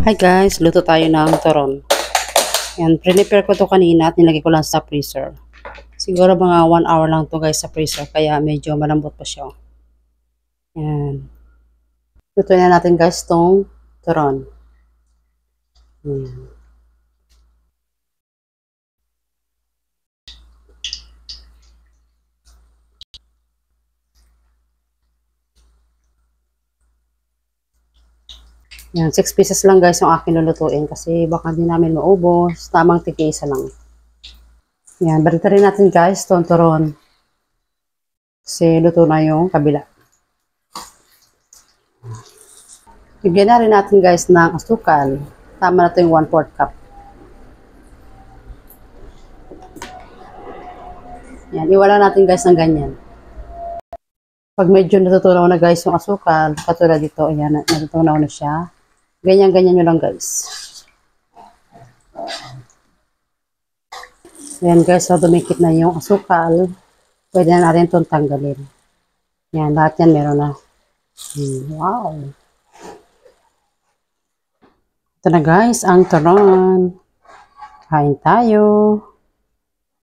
Hi guys, luto tayo ng turon. Yan, prepare ko to kanina at nilagay ko lang sa freezer. Siguro mga 1 hour lang to guys sa freezer, kaya medyo malambot pa siya. Yan. Lutuin na natin guys tong turon. Yan. Yan, 6 pieces lang guys yung akin lulutuin kasi baka di namin maubos. Tamang tiki-isa lang. Yan, balikan rin natin guys tong turon. Kasi luto na yung kabila. Bigyan na rin natin guys ng asukal. Tama na ito yung 1/4 cup. Yan, iwala natin guys ng ganyan. Pag medyo natutunaw na guys yung asukal, katulad dito, ayan, natutunaw na siya. Ganyan-ganyan nyo lang guys. Ayan guys, so dumikit na yung asukal. Pwede na natin itong tanggalin. Ayan, lahat yan meron na. Wow! Ito na guys, ang turon. Kain tayo.